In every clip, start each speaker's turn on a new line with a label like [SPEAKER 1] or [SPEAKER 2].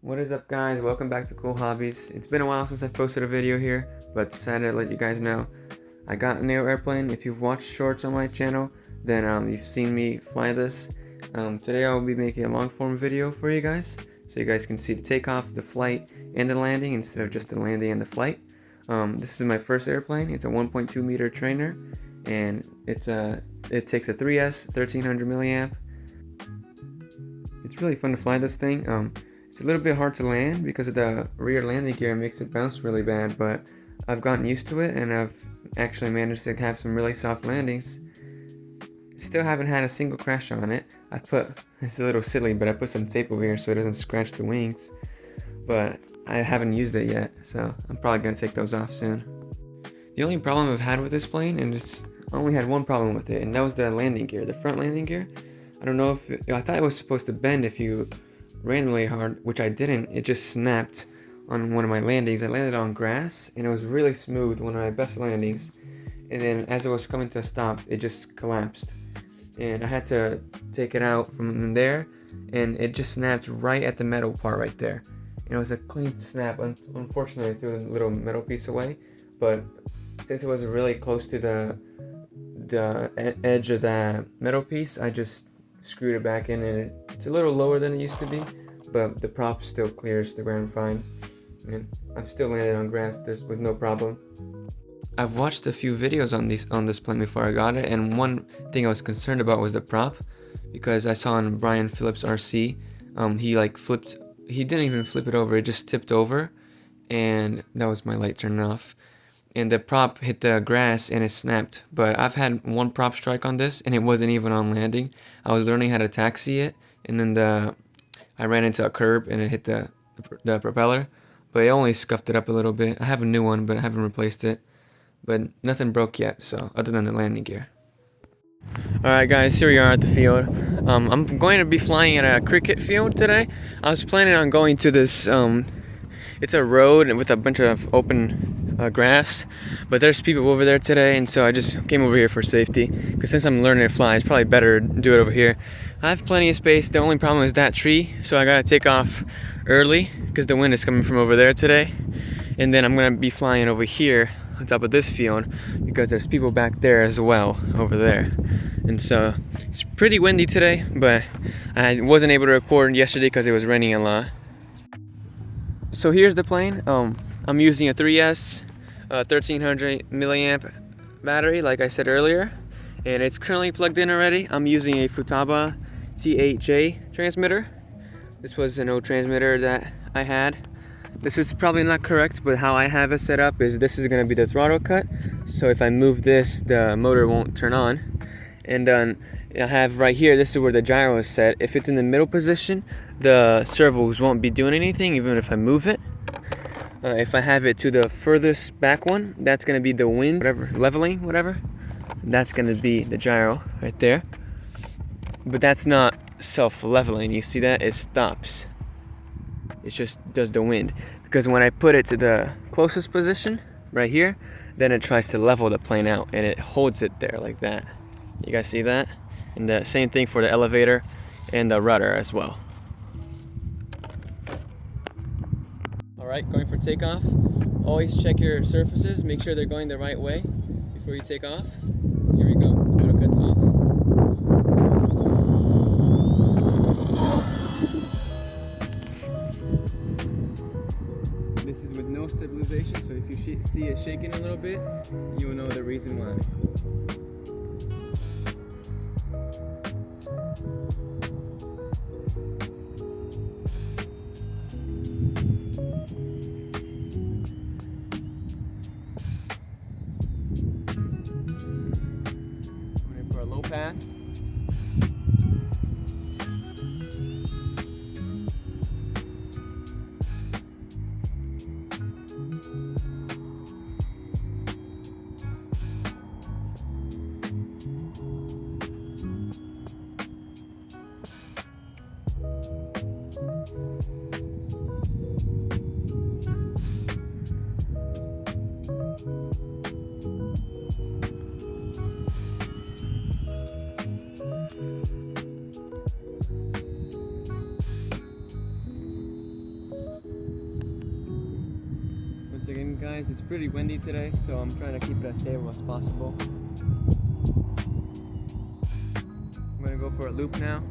[SPEAKER 1] What is up, guys? Welcome back to Cool Hobbies. It's been a while since I've posted a video here, but decided to let you guys know I got a new airplane. If you've watched shorts on my channel, then you've seen me fly this. Today I'll be making a long form video for you guys, so you guys can see the takeoff, the flight, and the landing instead of just the landing and the flight. This is my first airplane. It's a 1.2 meter trainer, and it takes a 3S 1300 milliamp. It's really fun to fly this thing. It's a little bit hard to land because of the rear landing gear makes it bounce really bad, but I've gotten used to it and I've actually managed to have some really soft landings. Still haven't had a single crash on it. It's a little silly, but I put some tape over here so it doesn't scratch the wings, but I haven't used it yet, so I'm probably going to take those off soon. The only problem I've had with this plane, I only had one problem with it, and that was the landing gear, the front landing gear. I don't know if I thought it was supposed to bend if you ran really hard, which I didn't. It just snapped on one of my landings. I landed on grass and it was really smooth, one of my best landings, and then as it was coming to a stop it just collapsed and I had to take it out from there, and it just snapped right at the metal part right there. And it was a clean snap. Unfortunately I threw a little metal piece away, but since it was really close to the edge of that metal piece, I just screwed it back in, and it's a little lower than it used to be, but the prop still clears the ground fine, and I've still landed on grass with no problem. I've watched a few videos on this plane before I got it, and one thing I was concerned about was the prop, because I saw on Brian Phillips RC, he didn't even flip it over, it just tipped over, and that was my light turning off. And the prop hit the grass and it snapped. But I've had one prop strike on this and it wasn't even on landing. I was learning how to taxi it, and then I ran into a curb and it hit the propeller, but it only scuffed it up a little bit. I have a new one, but I haven't replaced it. But nothing broke yet, so other than the landing gear. Alright guys, here we are at the field. I'm going to be flying at a cricket field today. I was planning on going to this, it's a road with a bunch of open grass, but there's people over there today, and so I just came over here for safety, because since I'm learning to fly, it's probably better to do it over here. I have plenty of space. The only problem is that tree, so I gotta take off early because the wind is coming from over there today, and then I'm gonna be flying over here on top of this field because there's people back there as well over there. And so it's pretty windy today, but I wasn't able to record yesterday because it was raining a lot. So here's the plane. I'm using a 3S 1300 milliamp battery, like I said earlier, and it's currently plugged in already. I'm using a Futaba T8J transmitter. This was an old transmitter that I had. This is probably not correct, but how I have it set up is this is going to be the throttle cut, so if I move this, the motor won't turn on. And then I have right here, this is where the gyro is set. If it's in the middle position, the servos won't be doing anything even if I move it. If I have it to the furthest back one, that's going to be the wind, leveling, whatever. That's going to be the gyro right there. But that's not self-leveling. You see that? It stops. It just does the wind. Because when I put it to the closest position, right here, then it tries to level the plane out, and it holds it there like that. You guys see that? And the same thing for the elevator and the rudder as well. Alright, going for takeoff. Always check your surfaces, make sure they're going the right way before you take off. Here we go, throttle cuts off. This is with no stabilization, so if you see it shaking a little bit, you will know the reason why. For a low pass. Once again, guys, it's pretty windy today, so I'm trying to keep it as stable as possible. I'm gonna go for a loop now.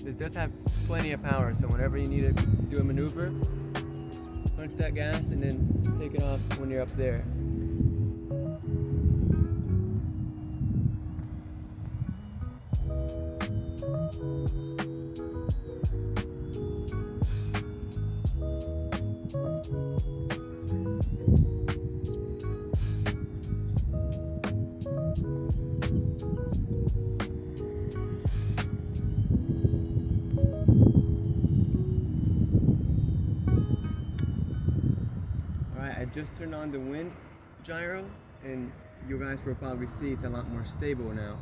[SPEAKER 1] This does have plenty of power, so whenever you need to do a maneuver, punch that gas and then take it off when you're up there. Alright, I just turned on the wind gyro, and you guys will probably see it's a lot more stable now.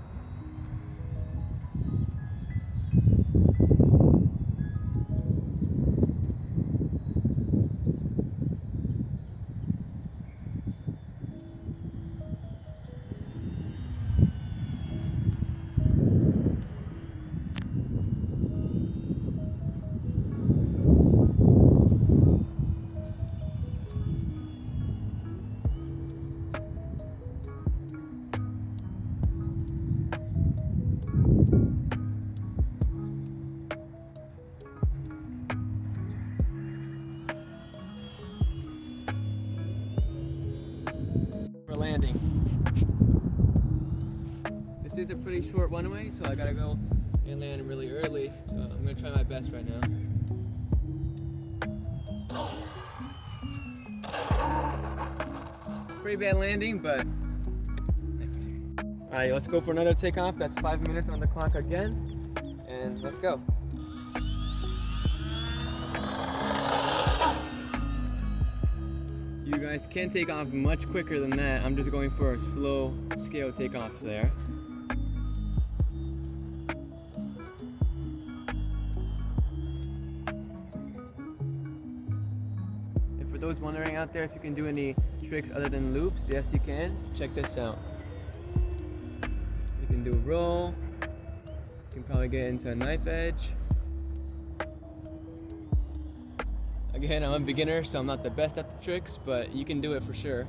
[SPEAKER 1] For landing. This is a pretty short runway, so I gotta go and land really early. So I'm gonna try my best right now. Pretty bad landing, but alright, let's go for another takeoff. That's 5 minutes on the clock again, and let's go. You guys can take off much quicker than that. I'm just going for a slow scale takeoff there. And for those wondering out there if you can do any tricks other than loops, yes you can. Check this out. You can do a roll. You can probably get into a knife edge. Again, I'm a beginner, so I'm not the best at the tricks, but you can do it for sure.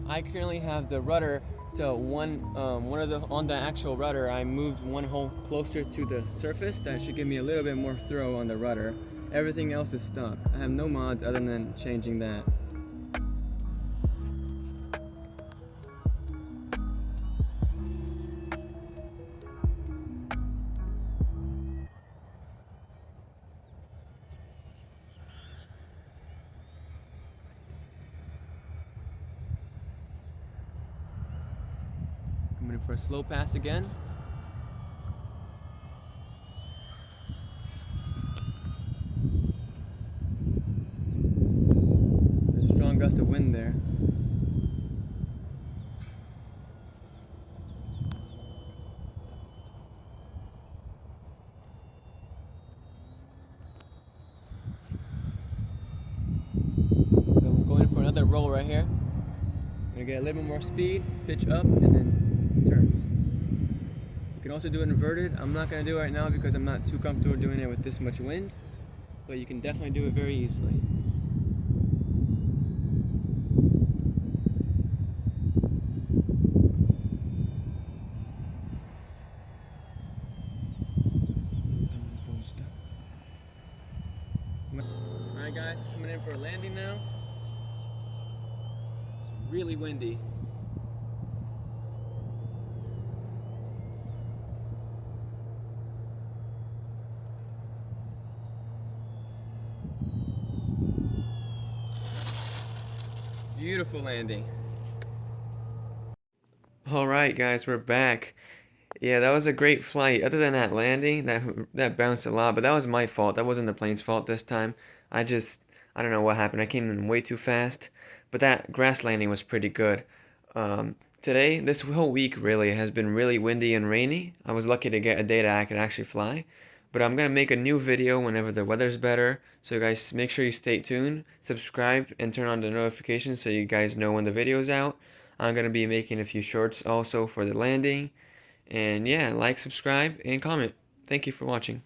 [SPEAKER 1] I currently have the rudder to on the actual rudder, I moved one hole closer to the surface. That should give me a little bit more throw on the rudder. Everything else is stuck. I have no mods other than changing that. Coming in for a slow pass again. There's a strong gust of wind there. So I'm going for another roll right here. I'm gonna get a little bit more speed, pitch up, and then turn. You can also do it inverted. I'm not gonna do it right now because I'm not too comfortable doing it with this much wind, but you can definitely do it very easily. Alright guys, coming in for a landing now. It's really windy. Beautiful landing. Alright guys, we're back. Yeah, that was a great flight. Other than that landing, that bounced a lot, but that was my fault. That wasn't the plane's fault this time. I don't know what happened. I came in way too fast, but that grass landing was pretty good. Today, this whole week really has been really windy and rainy. I was lucky to get a day that I could actually fly, but I'm gonna make a new video whenever the weather's better. So you guys make sure you stay tuned, subscribe, and turn on the notifications so you guys know when the video's out. I'm gonna be making a few shorts also for the landing. And yeah, like, subscribe, and comment. Thank you for watching.